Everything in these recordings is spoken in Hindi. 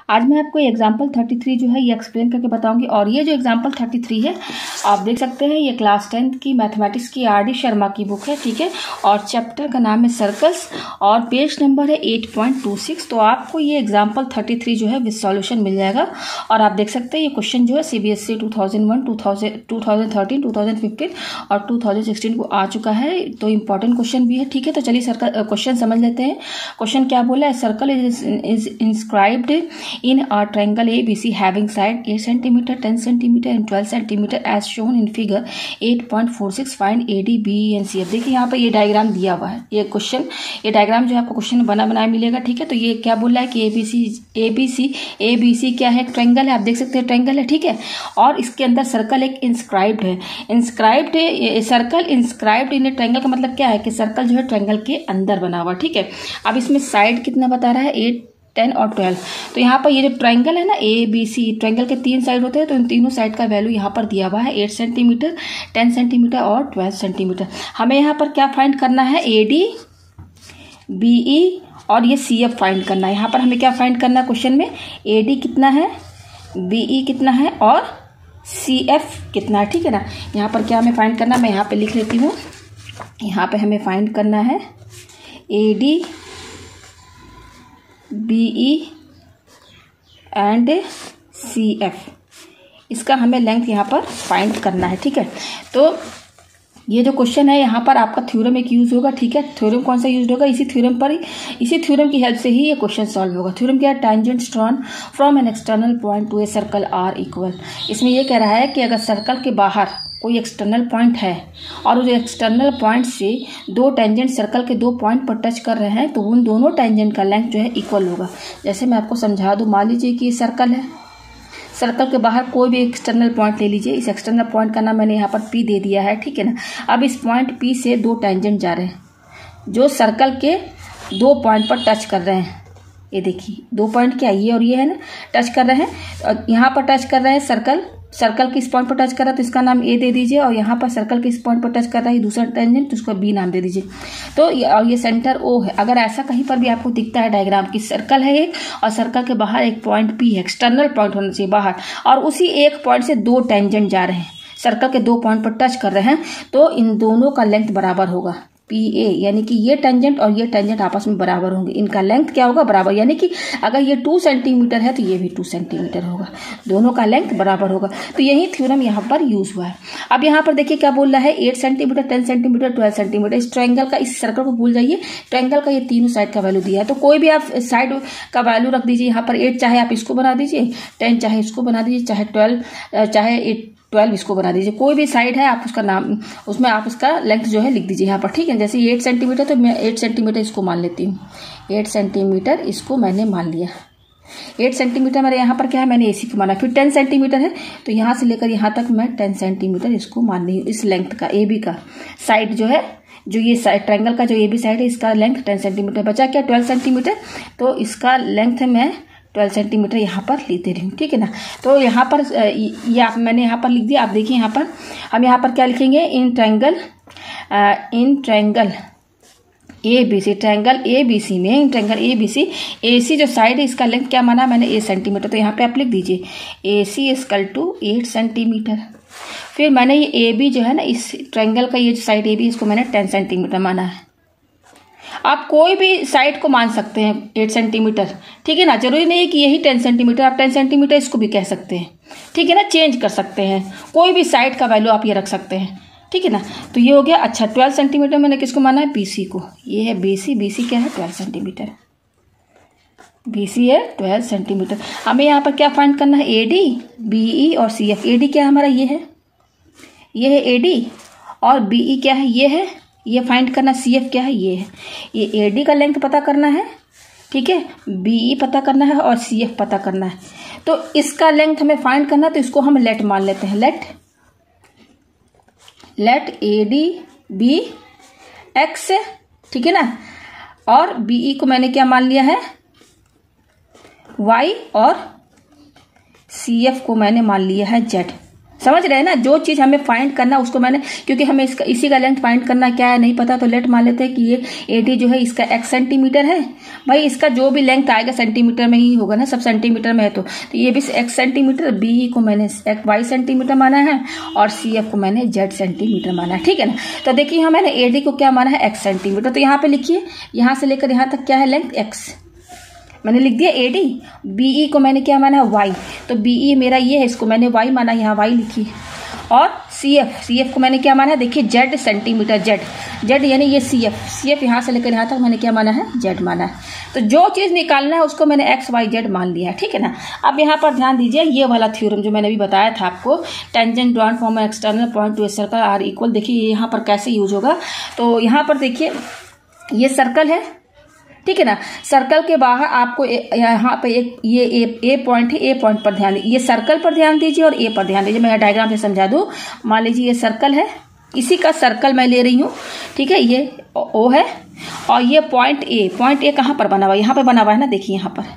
आज मैं आपको एग्जाम्पल 33 जो है ये एक्सप्लेन करके बताऊंगी। और ये जो एग्जाम्पल 33 है आप देख सकते हैं, ये क्लास 10 की मैथमेटिक्स की आर डी शर्मा की बुक है, ठीक है। और चैप्टर का नाम है सर्कल्स और पेज नंबर है 8.26। तो आपको ये एग्जाम्पल 33 जो है विद सॉल्यूशन मिल जाएगा। और आप देख सकते हैं ये क्वेश्चन जो है CBSE 2001, 2013, 2015 और 2016 को आ चुका है, तो इम्पॉर्टेंट क्वेश्चन भी है, ठीक है। तो चलिए सर्कल क्वेश्चन समझ लेते हैं। क्वेश्चन क्या बोला है, circle is inscribed in a triangle ABC having side 8 cm, 10 cm and 12 cm as shown in figure 8.46. find AD, BE and CF। देखिए यहाँ पर ये डायग्राम दिया हुआ है, ये क्वेश्चन, ये डायग्राम जो आपको क्वेश्चन बना बनाया मिलेगा, ठीक है। तो ये क्या बोल रहा है कि ABC क्या है, ट्रायंगल है, आप देख सकते हैं ट्रायंगल है, ठीक है। और इसके अंदर सर्कल एक इंस्क्राइब्ड है, सर्कल इंस्क्राइब्ड इन ट्रायंगल का मतलब क्या है कि सर्कल जो है ट्रायंगल के अंदर बना हुआ, ठीक है। अब इसमें साइड कितना बता रहा है, 8, 10 और 12। तो यहाँ पर ये जो ट्रायंगल है ना ABC, ट्रायंगल के 3 साइड होते हैं, तो इन तीनों साइड का वैल्यू यहाँ पर दिया हुआ है 8 सेंटीमीटर, 10 सेंटीमीटर और 12 सेंटीमीटर। हमें यहाँ पर क्या फाइंड करना है, AD, BE और ये CF फाइंड करना है। यहाँ पर हमें क्या फाइंड करना है क्वेश्चन में, AD कितना है, BE कितना है और CF कितना है, ठीक है ना। यहाँ पर क्या हमें फाइंड करना है, मैं यहाँ पे लिख लेती हूँ। यहाँ पे हमें फाइंड करना है AD, BE एंड CF, इसका हमें लेंथ यहाँ पर फाइंड करना है, ठीक है। तो ये जो क्वेश्चन है यहाँ पर आपका थ्योरम एक यूज होगा, ठीक है। थ्योरम कौन सा यूज होगा, इसी थ्योरम की हेल्प से ही ये क्वेश्चन सॉल्व होगा। थ्योरम क्या है, tangents drawn from an external point to a circle are equal. इसमें ये कह रहा है कि अगर सर्कल के बाहर कोई एक्सटर्नल पॉइंट है और उस एक्सटर्नल पॉइंट से दो टेंजेंट सर्कल के 2 पॉइंट पर टच कर रहे हैं, तो उन दोनों टेंजेंट का लेंथ जो है इक्वल होगा। जैसे मैं आपको समझा दूँ, मान लीजिए कि ये सर्कल है, सर्कल के बाहर कोई भी एक्सटर्नल पॉइंट ले लीजिए। इस एक्सटर्नल पॉइंट का नाम मैंने यहाँ पर P दे दिया है, ठीक है ना। अब इस पॉइंट P से 2 टेंजेंट जा रहे हैं जो सर्कल के 2 पॉइंट पर टच कर रहे हैं। ये देखिए 2 पॉइंट क्या, ये और ये है ना, टच कर रहे हैं। और यहाँ पर टच कर रहे हैं सर्कल के इस पॉइंट पर टच कर रहा है तो इसका नाम A दे दीजिए। और यहाँ पर सर्कल के इस पॉइंट पर टच कर रहा है दूसरा टेंजेंट, तो उसको B नाम दे दीजिए। तो ये सेंटर O है। अगर ऐसा कहीं पर भी आपको दिखता है डायग्राम की सर्कल है एक और सर्कल के बाहर एक पॉइंट P है, एक्सटर्नल पॉइंट होना चाहिए बाहर, और उसी एक पॉइंट से 2 टेंजेंट जा रहे हैं, सर्कल के 2 पॉइंट पर टच कर रहे हैं, तो इन दोनों का लेंथ बराबर होगा PA, यानी कि ये टेंजेंट और ये टेंजेंट आपस में बराबर होंगे, इनका लेंथ क्या होगा, बराबर। यानी कि अगर ये 2 सेंटीमीटर है तो ये भी 2 सेंटीमीटर होगा, दोनों का लेंथ बराबर होगा। तो यही थ्योरम यहाँ पर यूज हुआ है। अब यहाँ पर देखिए क्या बोल रहा है, 8 सेंटीमीटर, 10 सेंटीमीटर, 12 सेंटीमीटर। इस ट्रायंगल का, इस सर्कल को भूल जाइए, ट्रायंगल का ये तीनों साइड का वैल्यू दिया है, तो कोई भी आप साइड का वैल्यू रख दीजिए। यहाँ पर 8 चाहे आप इसको बना दीजिए, 10 चाहे इसको बना दीजिए, चाहे 12 इसको बना दीजिए। कोई भी साइड है आप उसका नाम, उसमें आप उसका लेंथ जो है लिख दीजिए यहाँ पर, ठीक है। जैसे 8 सेंटीमीटर तो मैं 8 सेंटीमीटर इसको मान लेती हूँ, 8 सेंटीमीटर इसको मैंने मान लिया। 8 सेंटीमीटर मेरे यहाँ पर क्या है, मैंने AC को माना। फिर 10 सेंटीमीटर है तो यहाँ से लेकर यहाँ तक मैं 10 सेंटीमीटर इसको मान रही हूँ। इस लेंथ का AB का साइड जो है, जो ये साइड ट्रायंगल का जो AB साइड है, इसका लेंथ 10 सेंटीमीटर। बचा क्या, 12 सेंटीमीटर, तो इसका लेंथ मैं 12 सेंटीमीटर यहाँ पर लिख दे रही हूँ, ठीक है ना। तो यहाँ पर ये मैंने यहाँ पर लिख दिया। आप देखिए यहाँ पर हम यहाँ पर क्या लिखेंगे, in triangle ABC, triangle ABC में, इन ट्रायंगल ABC, AC जो साइड है इसका लेंथ क्या माना मैंने, 8 सेंटीमीटर। तो यहाँ पे आप लिख दीजिए AC = 8 सेंटीमीटर। फिर मैंने ये AB जो है ना, इस ट्रायंगल का ये जो साइड AB इसको मैंने 10 सेंटीमीटर माना है। आप कोई भी साइड को मान सकते हैं 8 सेंटीमीटर, ठीक है ना। जरूरी नहीं है कि यही 10 सेंटीमीटर, आप 10 सेंटीमीटर इसको भी कह सकते हैं, ठीक है ना, चेंज कर सकते हैं। कोई भी साइड का वैल्यू आप ये रख सकते हैं, ठीक है ना। तो ये हो गया। अच्छा 12 सेंटीमीटर मैंने किसको माना है, BC को। ये है BC क्या है, 12 सेंटीमीटर। BC है 12 सेंटीमीटर। हमें यहाँ पर क्या फाइंड करना है, AD, BE और CF। AD क्या है हमारा, ये है AD, और BE क्या है, ये है, ये फाइंड करना। CF क्या है, ये है। ये AD का लेंथ पता करना है, ठीक है, BE पता करना है और CF पता करना है। तो इसका लेंथ हमें फाइंड करना, तो इसको हम लेट मान लेते हैं। लेट AD be X, ठीक है ना। और BE को मैंने क्या मान लिया है, Y, और CF को मैंने मान लिया है Z। समझ रहे हैं ना, जो चीज हमें फाइंड करना उसको मैंने, क्योंकि हमें इसका इसी का लेंथ फाइंड करना क्या है नहीं पता, तो लेट मान लेते हैं कि ये AD जो है इसका x सेंटीमीटर है। भाई इसका जो भी लेंथ आएगा सेंटीमीटर में ही होगा ना, सब सेंटीमीटर में है तो ये भी x सेंटीमीटर, BE को मैंने y सेंटीमीटर माना है और CF को मैंने z सेंटीमीटर माना है, ठीक है ना। तो देखिए यहाँ मैंने AD को क्या माना है x सेंटीमीटर, तो यहाँ पे लिखिए यहाँ से लेकर यहाँ तक क्या है लेंथ x, मैंने लिख दिया AD। BE को मैंने क्या माना है y, तो BE मेरा ये है, इसको मैंने y माना, यहाँ y लिखिए। और CF को मैंने क्या माना है, देखिए z सेंटीमीटर, z यानी ये CF यहाँ से लेकर यहाँ तक मैंने क्या माना है, z माना है। तो जो चीज़ निकालना है उसको मैंने x y z मान लिया है, ठीक है ना। अब यहाँ पर ध्यान दीजिए, ये वाला थ्योरम जो मैंने अभी बताया था आपको, tangent drawn from external point to a circle are equal, देखिए यहाँ पर कैसे यूज होगा। तो यहाँ पर देखिए ये सर्कल है, ठीक है ना। सर्कल के बाहर आपको यहाँ पे एक ये ए पॉइंट है, ए पॉइंट पर ध्यान दीजिए, ये सर्कल पर ध्यान दीजिए और ए पर ध्यान दीजिए। मैं डायग्राम से समझा दूँ, मान लीजिए ये सर्कल है, इसी का सर्कल मैं ले रही हूँ, ठीक है, ये O है और ये पॉइंट ए कहाँ पर बना हुआ है, यहाँ पे बना हुआ है ना, देखिए यहाँ पर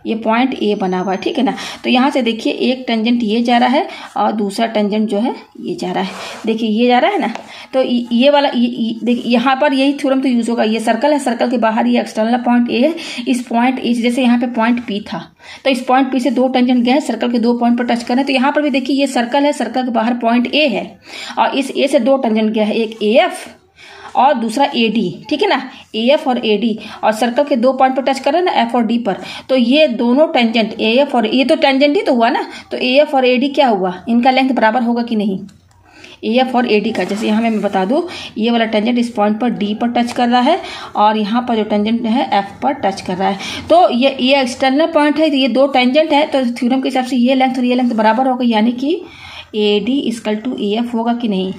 ये पॉइंट ए बना हुआ है, ठीक है ना। तो यहाँ से देखिए एक टेंजेंट ये जा रहा है और दूसरा टेंजेंट जो है ये जा रहा है, देखिए ये जा रहा है ना। तो ये वाला देखिए यहाँ पर यही थ्योरम तो यूज होगा। ये सर्कल है, सर्कल के बाहर ये एक्सटर्नल पॉइंट ए है, इस पॉइंट ए जैसे यहाँ पे पॉइंट पी था, तो इस पॉइंट पी से दो टेंजेंट गए, सर्कल के 2 पॉइंट पर टच कर रहे हैं। तो यहाँ पर भी देखिए ये सर्कल है, सर्कल के बाहर पॉइंट ए है और इस ए से 2 टेंजेंट गया है, एक AF और दूसरा AD, ठीक है ना, AF और AD, और सर्कल के 2 पॉइंट पर टच कर रहे हैं ना, F और D पर। तो ये दोनों टेंजेंट AF और ये तो टेंजेंट ही तो हुआ ना, तो AF और AD क्या हुआ, इनका लेंथ बराबर होगा कि नहीं, AF और AD का। जैसे यहाँ मैं बता दूँ, ये वाला टेंजेंट इस पॉइंट पर D पर टच कर रहा है और यहाँ पर जो टेंजेंट है F पर टच कर रहा है। तो ये एक्सटर्नल पॉइंट है, तो ये 2 टेंजेंट है, तो थ्योरम के हिसाब से ये लेंथ और ये लेंथ बराबर होगा, यानी कि AD इक्वल टू AF होगा कि नहीं।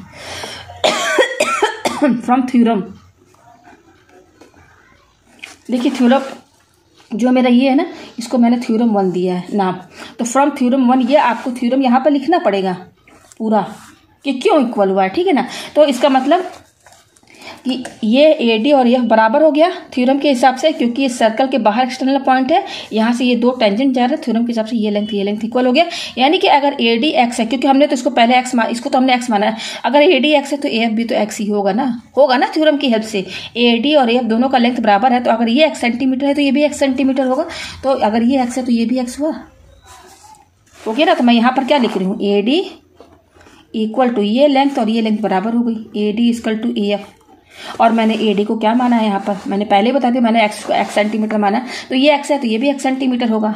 फ्रॉम थ्योरम, देखिए थ्योरम जो मेरा ये है ना, इसको मैंने थ्योरम 1 दिया है नाम। तो फ्रॉम थ्योरम 1 ये आपको थ्योरम यहाँ पर लिखना पड़ेगा पूरा कि क्यों इक्वल हुआ है, ठीक है ना। तो इसका मतलब कि ये AD और ये बराबर हो गया थ्योरम के हिसाब से, क्योंकि इस सर्कल के बाहर एक्सटर्नल पॉइंट है, यहाँ से ये 2 टेंजेंट जा रहे हैं, थ्योरम के हिसाब से ये लेंथ इक्वल हो गया। यानी कि अगर AD x है, क्योंकि हमने तो इसको पहले x इसको तो हमने x माना है, अगर AD x है तो AF भी तो x ही होगा ना थ्योरम की हेल्प से। AD और AF दोनों का लेंथ बराबर है, तो अगर ये x सेंटीमीटर है तो ये भी x सेंटीमीटर होगा, तो अगर ये x है तो ये भी x हुआ, ओके ना। तो मैं यहाँ पर क्या लिख रही हूँ, AD इक्वल टू ये लेंथ और ये लेंथ बराबर हो गई, AD इक्वल टू AF। और मैंने AD को क्या माना है, यहाँ पर मैंने पहले बता दिया, मैंने x को x सेंटीमीटर माना, तो ये x है तो ये भी x सेंटीमीटर होगा,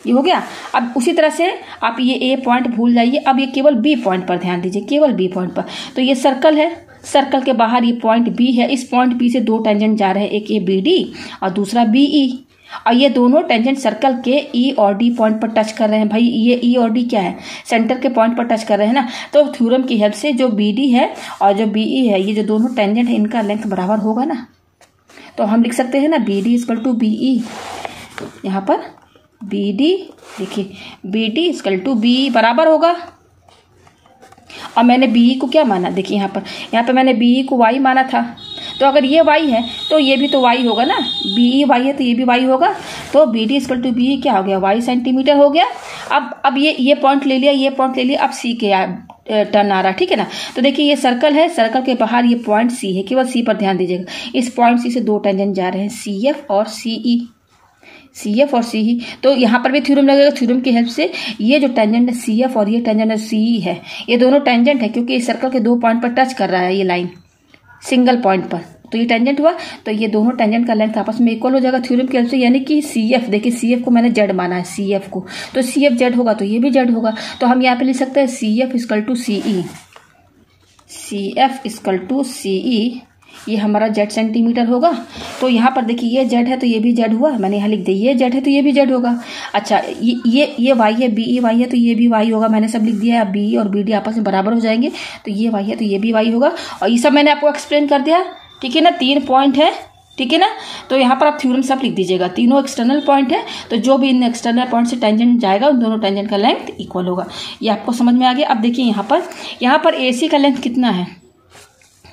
ये हो गया। अब उसी तरह से आप ये A पॉइंट भूल जाइए, अब ये केवल B पॉइंट पर ध्यान दीजिए, केवल B पॉइंट पर। तो ये सर्कल है, सर्कल के बाहर ये पॉइंट B है, इस पॉइंट B से 2 टेंजेंट जा रहे हैं, एक ये BD और दूसरा BE, और ये दोनों टेंजेंट सर्कल के E और D पॉइंट पर टच कर रहे हैं। भाई ये E और D क्या है, सेंटर के पॉइंट पर टच कर रहे हैं ना। तो थ्योरम की हेल्प से जो BD है और जो BE है, ये जो दोनों टेंजेंट है, इनका लेंथ बराबर होगा ना। तो हम लिख सकते हैं ना BD इक्वल टू BE, यहाँ पर BD देखिए BD इक्वल टू BE बराबर होगा। और मैंने BE को क्या माना, देखिए यहाँ पर मैंने BE को y माना था, तो अगर ये y है तो ये भी तो y होगा ना, BE y है तो ये भी y होगा। तो BD इक्वल टू BE क्या हो गया, y सेंटीमीटर हो गया। अब ये पॉइंट ले लिया, ये पॉइंट ले लिया, अब C के टर्न आ रहा, ठीक है ना। तो देखिए ये सर्कल है, सर्कल के बाहर ये पॉइंट C है, केवल C पर ध्यान दीजिएगा। इस पॉइंट C से 2 टेंजेंट जा रहे हैं, CF और CE। तो यहाँ पर भी थ्योरम लगेगा, थ्योरम की हेल्प से ये जो टेंजेंट है CF और ये टेंजेंट है CE है, ये दोनों टेंजेंट है, क्योंकि इस सर्कल के 2 पॉइंट पर टच कर रहा है ये लाइन सिंगल पॉइंट पर, तो ये टेंजेंट हुआ। तो ये दोनों टेंजेंट का लेंथ आपस में इक्वल हो जाएगा थ्योरम की हेल्प से, यानी कि CF, देखिए CF को मैंने Z माना है, CF को, तो CF Z होगा तो ये भी Z होगा। तो हम यहाँ पे लिख सकते हैं CF equal to CE, CF equal to CE, ये हमारा Z सेंटीमीटर होगा। तो यहाँ पर देखिए ये Z है तो ये भी Z हुआ, मैंने यहाँ लिख दिया, ये Z है तो ये भी Z होगा। अच्छा ये Y है, BE Y है तो ये भी Y होगा, मैंने सब लिख दिया है। BE और BD आपस में बराबर हो जाएंगे, तो ये Y है तो ये भी Y होगा। और ये सब मैंने आपको एक्सप्लेन कर दिया, ठीक है ना। 3 पॉइंट है, ठीक है ना। तो यहाँ पर आप थ्योरम सब लिख दीजिएगा, तीनों एक्सटर्नल पॉइंट है, तो जो भी इन एक्सटर्नल पॉइंट से टेंजेंट जाएगा उन दोनों टेंजेंट का लेंथ इक्वल होगा। ये आपको समझ में आ गया। अब देखिए यहाँ पर AC का लेंथ कितना है,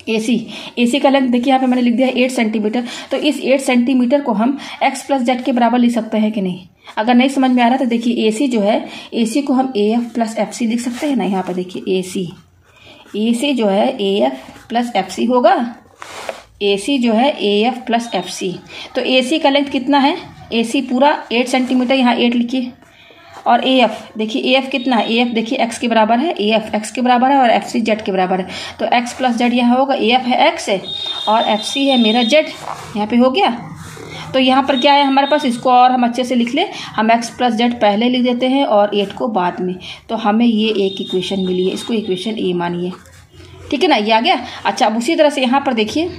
AC का लेंथ देखिए यहाँ पे मैंने लिख दिया है 8 सेंटीमीटर। तो इस 8 सेंटीमीटर को हम x प्लस जेड के बराबर लिख सकते हैं कि नहीं, अगर नहीं समझ में आ रहा तो देखिए AC जो है, AC को हम AF प्लस FC लिख सकते हैं ना। यहाँ पर देखिए AC जो है AF प्लस FC होगा। AC जो है AF प्लस FC। तो AC का लेंथ कितना है? AC पूरा 8 सेंटीमीटर, यहाँ 8 लिखिए। और AF देखिए, AF कितना है? AF देखिए x के बराबर है, AF x के बराबर है और FC z के बराबर है। तो x प्लस z यहाँ होगा, AF है x है और FC है मेरा z। यहाँ पे हो गया। तो यहाँ पर क्या है हमारे पास, इसको और हम अच्छे से लिख ले। हम x प्लस z पहले लिख देते हैं और 8 को बाद में। तो हमें ये एक इक्वेशन मिली है, इसको इक्वेशन A मानिए, ठीक है ना। ये आ गया। अच्छा, अब उसी तरह से यहाँ पर देखिए,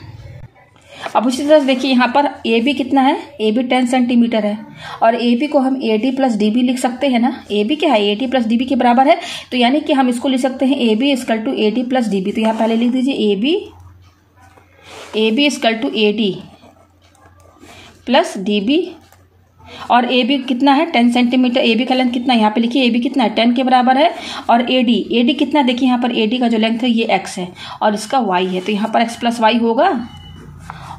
यहाँ पर AB कितना है? AB 10 सेंटीमीटर है और AB को हम AD प्लस DB लिख सकते हैं ना। AB क्या है? AD प्लस DB के बराबर है। तो यानी कि हम इसको लिख सकते हैं AB equal to AD plus DB। तो यहाँ पहले लिख दीजिए AB equal to AD plus DB। और AB कितना है? 10 सेंटीमीटर। AB का लेंथ कितना है? यहाँ पे लिखिए AB कितना है? 10 के बराबर है। और AD कितना, देखिए यहाँ पर AD का जो लेंथ है ये x है और इसका y है। तो यहाँ पर x प्लस वाई होगा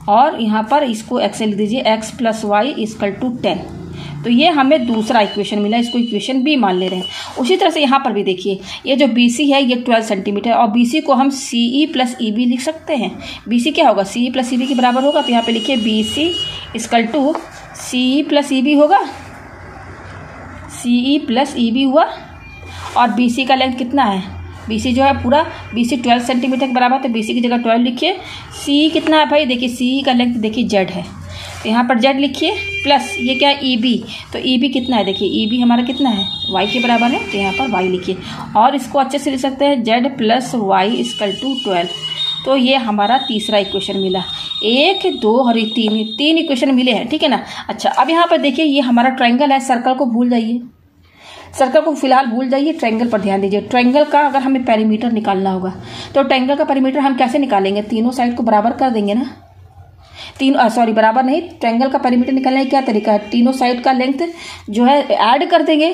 और यहाँ पर इसको x लिख दीजिए, x plus Y equal to 10। तो ये हमें दूसरा इक्वेशन मिला, इसको इक्वेशन B मान ले रहे हैं। उसी तरह से यहाँ पर भी देखिए, ये जो BC है ये 12 सेंटीमीटर और BC को हम CE प्लस EB लिख सकते हैं। BC क्या होगा? CE प्लस EB के बराबर होगा। तो यहाँ पे लिखिए BC equal to CE plus EB होगा। CE प्लस EB हुआ। और BC का लेंथ कितना है? BC जो है पूरा, BC 12 सेंटीमीटर के बराबर, तो BC की जगह 12 लिखिए। CE कितना है भाई? देखिए CE का लेंथ देखिए Z है, तो यहाँ पर Z लिखिए प्लस ये क्या है? EB। तो EB कितना है? देखिए EB हमारा कितना है? Y के बराबर है, तो यहाँ पर Y लिखिए। और इसको अच्छे से लिख सकते हैं Z plus Y equal to 12। तो ये हमारा तीसरा इक्वेशन मिला। 1, 2 और 3 इक्वेशन मिले हैं, ठीक है ना। अच्छा, अब यहाँ पर देखिए ये हमारा ट्रायंगल है। सर्कल को भूल जाइए, सर्कल को फिलहाल भूल जाइए, ट्रायंगल पर ध्यान दीजिए। ट्रायंगल का अगर हमें पेरीमीटर निकालना होगा तो ट्रायंगल का पेरीमीटर हम कैसे निकालेंगे? तीनों साइड को बराबर कर देंगे ना। बराबर नहीं, ट्रायंगल का पेरीमीटर निकालने का क्या तरीका है? तीनों साइड का लेंथ जो है ऐड कर देंगे।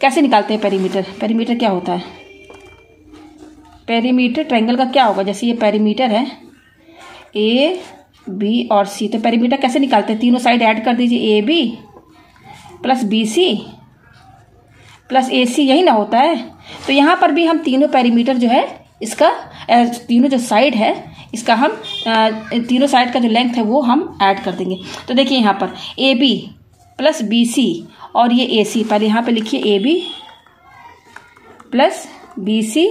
कैसे निकालते हैं पेरीमीटर? पेरीमीटर क्या होता है? पेरीमीटर ट्रायंगल का क्या होगा? जैसे ये पेरीमीटर है A, B और C, तो पेरीमीटर कैसे निकालते हैं? तीनों साइड ऐड कर दीजिए, AB plus BC plus AC, यही ना होता है। तो यहाँ पर भी हम तीनों पेरीमीटर जो है इसका, तीनों जो साइड है इसका हम तीनों साइड का जो लेंथ है वो हम ऐड कर देंगे। तो देखिए यहाँ पर AB प्लस BC और ये AC, पहले यहाँ पे लिखिए AB plus BC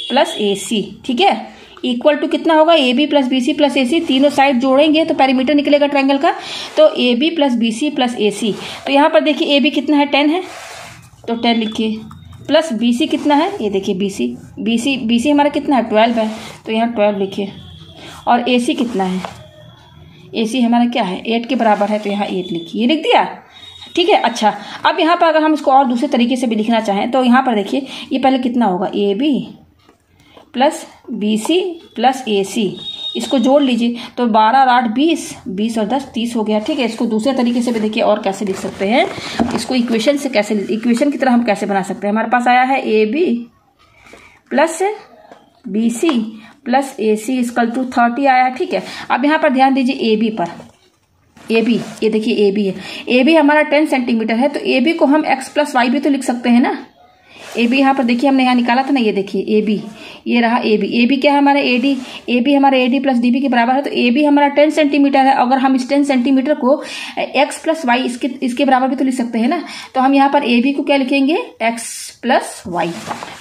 plus AC, ठीक है। इक्वल टू कितना होगा? AB plus BC plus AC, तीनों साइड जोड़ेंगे तो पेरीमीटर निकलेगा ट्रायंगल का। तो AB plus BC plus AC। तो यहाँ पर देखिए AB कितना है? 10 है, तो 10 लिखिए। प्लस BC कितना है? ये देखिए BC हमारा कितना है? 12 है, तो यहाँ 12 लिखिए। और AC कितना है? AC हमारा क्या है? 8 के बराबर है, तो यहाँ 8 लिखिए। ये लिख दिया, ठीक है। अच्छा, अब यहाँ पर अगर हम इसको और दूसरे तरीके से भी लिखना चाहें तो यहाँ पर देखिए ये पहले कितना होगा? AB plus BC plus AC, इसको जोड़ लीजिए तो 12 और 8 20 और 10 30 हो गया, ठीक है। इसको दूसरे तरीके से भी देखिए और कैसे लिख सकते हैं, इसको इक्वेशन से कैसे, इक्वेशन की तरह हम कैसे बना सकते हैं। हमारे पास आया है AB plus BC plus AC equal to 30 आया है, ठीक है। अब यहाँ पर ध्यान दीजिए AB पर। AB, ये देखिए AB है, AB हमारा 10 सेंटीमीटर है, तो AB को हम x प्लस वाई भी तो लिख सकते हैं ना। AB यहाँ पर देखिए हमने यहाँ निकाला था ना, ये देखिए AB, ये रहा AB क्या है हमारा? AB हमारा AD प्लस DB के बराबर है। तो AB हमारा 10 सेंटीमीटर है। अगर हम इस 10 सेंटीमीटर को x प्लस वाई इसके बराबर भी तो लिख सकते हैं ना। तो हम यहाँ पर AB को क्या लिखेंगे? x plus Y.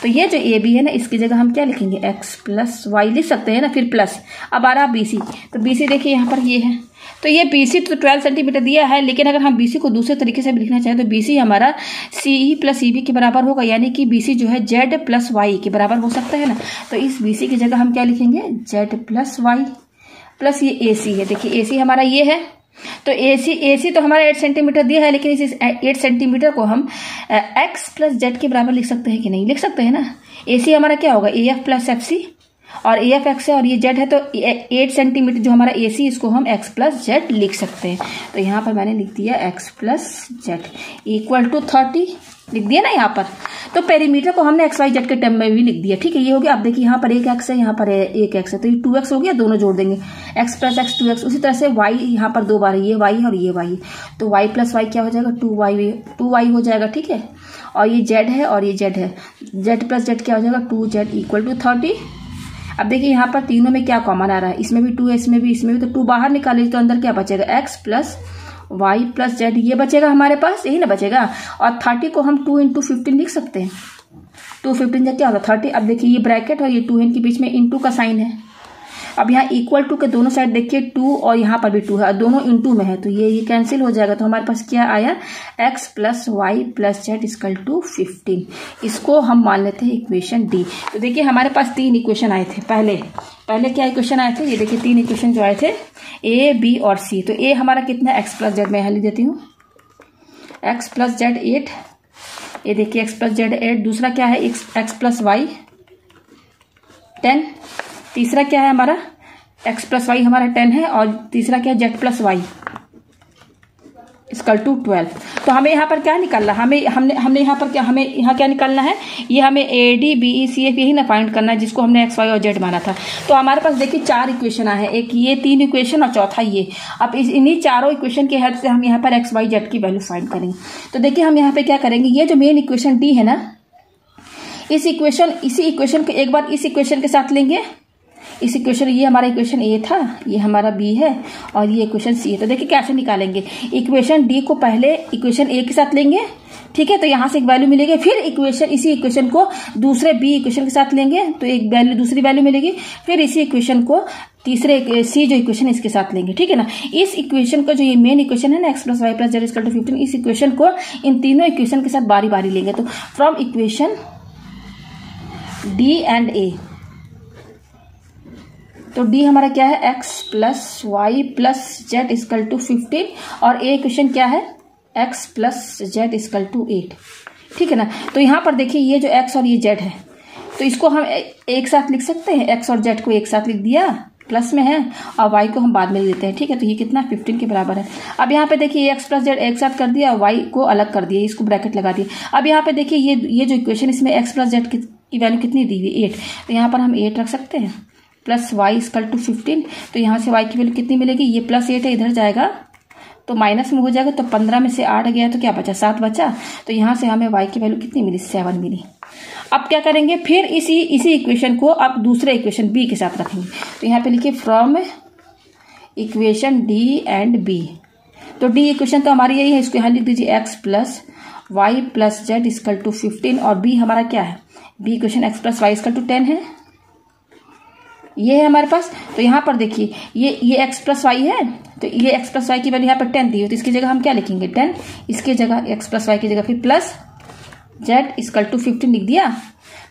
तो ये जो AB है ना, इसकी जगह हम क्या लिखेंगे? x प्लस वाई लिख सकते हैं ना, फिर प्लस। अब आ रहा BC, तो BC देखिए यहाँ पर ये है, तो ये BC तो 12 सेंटीमीटर दिया है, लेकिन अगर हम BC को दूसरे तरीके से भी लिखना चाहें तो BC हमारा CE प्लस EB के बराबर होगा, यानी कि BC जो है Z प्लस वाई के बराबर हो सकता है ना। तो इस BC की जगह हम क्या लिखेंगे? Z प्लस वाई प्लस ये AC है, देखिए AC हमारा ये है। तो AC तो हमारा 8 सेंटीमीटर दिया है, लेकिन इस 8 सेंटीमीटर को हम x प्लस Z के बराबर लिख सकते हैं कि नहीं? लिख सकते हैं ना। AC हमारा क्या होगा? AF प्लस FC, और AF x है और ये Z है, तो 8 सेंटीमीटर जो हमारा AC, इसको हम x प्लस Z लिख सकते हैं। तो यहाँ पर मैंने लिख दिया x plus Z equal to 30। लिख दिया ना यहाँ पर। तो पेरीमीटर को हमने एक्स वाई जेड के टर्म में भी लिख दिया, ठीक है। ये हो गया। अब देखिए यहाँ पर एक एक्स है, यहाँ पर एक एक्स है, तो ये 2x हो गया, दोनों जोड़ देंगे, x प्लस एक्स 2x। उसी तरह से y यहाँ पर 2 बार है, ये y है और ये y है, तो y प्लस वाई क्या हो जाएगा 2y हो जाएगा, ठीक है। और ये z है और ये z है, z प्लस z क्या हो जाएगा 2z इक्वल टू 30। अब देखिए यहाँ पर तीनों में क्या कॉमन आ रहा है, इसमें भी 2 है, इसमें भी, इसमें भी, तो 2 बाहर निकाले तो अंदर क्या बचेगा x plus Y plus Z, ये बचेगा हमारे पास, यही ना बचेगा। और 30 को हम 2 इंटू 15 लिख सकते हैं, 2 15 जब क्या होगा 30। अब देखिए ये ब्रैकेट और ये 2 इनके बीच में इंटू का साइन है। अब यहाँ इक्वल टू के दोनों साइड देखिए 2 और यहाँ पर भी 2 है, दोनों इंटू में है, तो ये कैंसिल हो जाएगा। तो हमारे पास क्या आया x plus Y plus Z equal to 15। इसको हम मान लेते हैं इक्वेशन डी। तो देखिए हमारे पास 3 इक्वेशन आए थे पहले क्या इक्वेशन आए थे, ये देखिए 3 इक्वेशन जो आए थे ए बी और सी। तो ए हमारा कितना एक्स प्लस जेड, मैं यहाँ लिख देती हूँ एक्स प्लस जेड 8, ये देखिए एक्स प्लस जेड 8। दूसरा क्या है एक्स प्लस वाई 10। तीसरा क्या है हमारा एक्स प्लस वाई हमारा 10 है, और तीसरा क्या है Z plus Y equal to 12। तो हमें यहाँ पर क्या निकालना, हमने यहाँ पर क्या, हमें यहाँ क्या निकालना है, ये हमें A D B E C F यही ना फाइंड करना है, जिसको हमने एक्स वाई और जेड माना था। तो हमारे पास देखिए 4 इक्वेशन है, एक ये 3 इक्वेशन और चौथा ये। अब इन्हीं चारों इक्वेशन की हेल्प से हम यहाँ पर एक्स वाई जेड की वैल्यू फाइंड करेंगे। तो देखिए हम यहाँ पे क्या करेंगे, ये जो मेन इक्वेशन डी है ना, इसी इक्वेशन को एक बार इस इक्वेशन के साथ लेंगे, इस इक्वेशन, ये हमारा इक्वेशन ए था, ये हमारा बी है और ये इक्वेशन सी है। तो देखिए कैसे निकालेंगे, इक्वेशन डी को पहले इक्वेशन ए के साथ लेंगे, ठीक है, तो यहाँ से एक वैल्यू मिलेगी, फिर इसी इक्वेशन को दूसरे बी इक्वेशन के साथ लेंगे तो एक वैल्यू, दूसरी वैल्यू मिलेगी, फिर इसी इक्वेशन को तीसरे सी जो इक्वेशन इसके साथ लेंगे, ठीक है ना। इस इक्वेशन को जो ये मेन इक्वेशन है ना X plus Y plus Z equal to 15, इस इक्वेशन को इन तीनों इक्वेशन के साथ बारी बारी लेंगे। तो from equation D and A, तो डी हमारा क्या है X plus Y plus Z equal to 15, और ए इक्वेशन क्या है X plus Z equal to 8, ठीक है ना। तो यहाँ पर देखिए ये जो एक्स और ये जेड है, तो इसको हम एक साथ लिख सकते हैं, एक्स और जेड को एक साथ लिख दिया, प्लस में है, और वाई को हम बाद में लिख देते हैं, ठीक है। तो ये कितना 15 के बराबर है। अब यहाँ पे देखिए एक्स प्लस जेड एक साथ कर दिया, वाई को अलग कर दिया, इसको ब्रैकेट लगा दिया। अब यहाँ पे देखिए ये जो इक्वेशन, इसमें एक्स प्लस जेड की वैल्यू कितनी दी हुई 8, तो यहाँ पर हम 8 रख सकते हैं, प्लस वाई इक्वल टू 15। तो यहाँ से वाई की वैल्यू कितनी मिलेगी, ये प्लस 8 है, इधर जाएगा तो माइनस में हो जाएगा, तो 15 में से 8 गया तो क्या बचा 7 बचा। तो यहाँ से हमें वाई की वैल्यू कितनी मिली 7 मिली। अब क्या करेंगे, फिर इसी इक्वेशन को अब दूसरे इक्वेशन बी के साथ रखेंगे। तो यहाँ पे लिखिए from equation D and B. तो डी इक्वेशन तो हमारी यही है, इसको यहाँ लिख दीजिए X plus Y plus Z equal to 15, और बी हमारा क्या है, B equation X plus Y equal to 10 है, ये है हमारे पास। तो यहाँ पर देखिए ये एक्स प्लस वाई है, तो ये एक्स प्लस वाई की वैल्यू यहाँ पर 10 दी हो, तो इसकी जगह हम क्या लिखेंगे 10, इसके जगह एक्स प्लस वाई की जगह फिर प्लस जेड इक्वल टू 15 लिख दिया।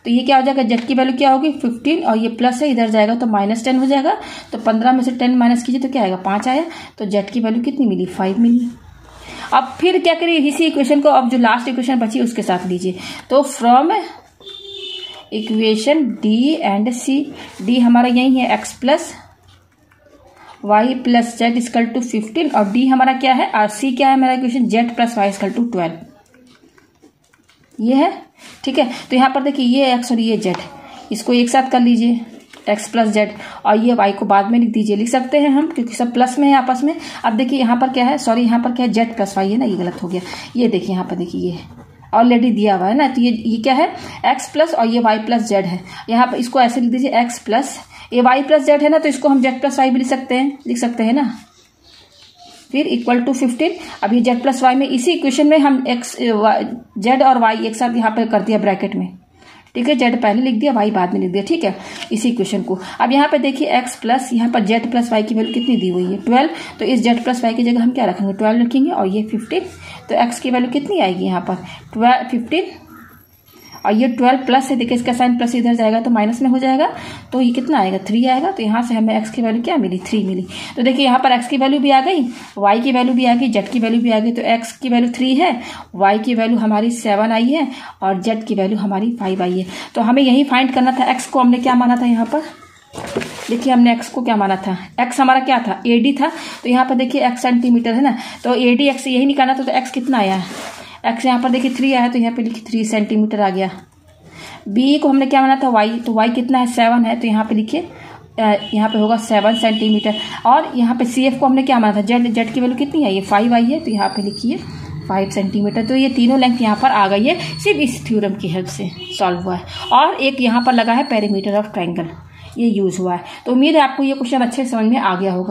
तो ये क्या हो जाएगा, जेड की वैल्यू क्या होगी 15, और ये प्लस है, इधर जाएगा तो माइनस 10 हो जाएगा। तो 15 में से 10 माइनस कीजिए तो क्या आएगा 5 आया। तो जेड की वैल्यू कितनी मिली 5 मिली। अब फिर क्या करिए, इसी इक्वेशन को अब जो लास्ट इक्वेशन बची उसके साथ लीजिए। तो from equation D and C, D हमारा यही है X plus Y plus Z equal to 15, और डी हमारा क्या है, और सी क्या है मेरा equation Z plus Y equal to 12, ये है, ठीक है। तो यहाँ पर देखिए ये एक्स और ये जेड, इसको एक साथ कर लीजिए एक्स प्लस जेड, और ये वाई को बाद में लिख दीजिए, लिख सकते हैं हम क्योंकि सब प्लस में है आपस में। अब देखिए यहाँ पर क्या है, सॉरी यहाँ पर क्या है जेड प्लस वाई है ना, ये गलत हो गया। ये देखिए यहाँ पर देखिए ये ऑलरेडी दिया हुआ है ना, तो ये क्या है एक्स प्लस और ये वाई प्लस जेड है। यहाँ पर इसको ऐसे लिख दीजिए एक्स प्लस, ये वाई प्लस जेड है ना, तो इसको हम जेड प्लस वाई भी लिख सकते हैं ना, फिर इक्वल टू 15। अब ये जेड प्लस वाई में इसी इक्वेशन में हम एक्स जेड और वाई एक साथ यहाँ पर कर दिया ब्रैकेट में, ठीक है। जेड पहले लिख दिया, वाई बाद में लिख दिया, ठीक है, इसी इक्वेशन को। अब यहाँ पे देखिए एक्स प्लस, यहाँ पर जेड प्लस वाई की वैल्यू कितनी दी हुई है 12, तो इस जेड प्लस वाई की जगह हम क्या रखेंगे 12 रखेंगे, और ये 15। तो एक्स की वैल्यू कितनी आएगी यहाँ पर 15, और ये 12 प्लस है, देखिए इसका साइन प्लस इधर जाएगा तो माइनस में हो जाएगा, तो ये कितना आएगा 3 आएगा। तो यहाँ से हमें एक्स की वैल्यू क्या मिली 3 मिली। तो देखिए यहाँ पर एक्स की वैल्यू भी आ गई, वाई की वैल्यू भी आ गई, जेड की वैल्यू भी आ गई। तो एक्स की वैल्यू 3 है, वाई की वैल्यू हमारी 7 आई है, और जेड की वैल्यू हमारी 5 आई है। तो हमें यही फाइंड करना था, एक्स को हमने क्या माना था यहाँ पर, देखिए हमने एक्स को क्या माना था, एक्स हमारा क्या था एडी था। तो यहाँ पर देखिए एक्स सेंटीमीटर है ना, तो एडी एक्स यही निकालना था। तो एक्स कितना आया एक्स यहाँ पर देखिए 3 आया तो यहाँ पे लिखिए 3 सेंटीमीटर आ गया। बी को हमने क्या माना था वाई, तो वाई कितना है 7 है, तो यहाँ पे लिखिए यहाँ पे होगा 7 सेंटीमीटर। और यहाँ पे सी एफ को हमने क्या माना था जेड, जेड की वैल्यू कितनी है ये 5 आई है, तो यहाँ पे लिखिए 5 सेंटीमीटर। तो ये तीनों लेंथ यहाँ पर आ गई है, सिर्फ इस थ्योरम की हेल्प से सॉल्व हुआ है। और एक यहाँ पर लगा है पेरीमीटर ऑफ ट्रायंगल, ये यूज़ हुआ है। तो उम्मीद है आपको ये क्वेश्चन अच्छे समझ में आ गया होगा।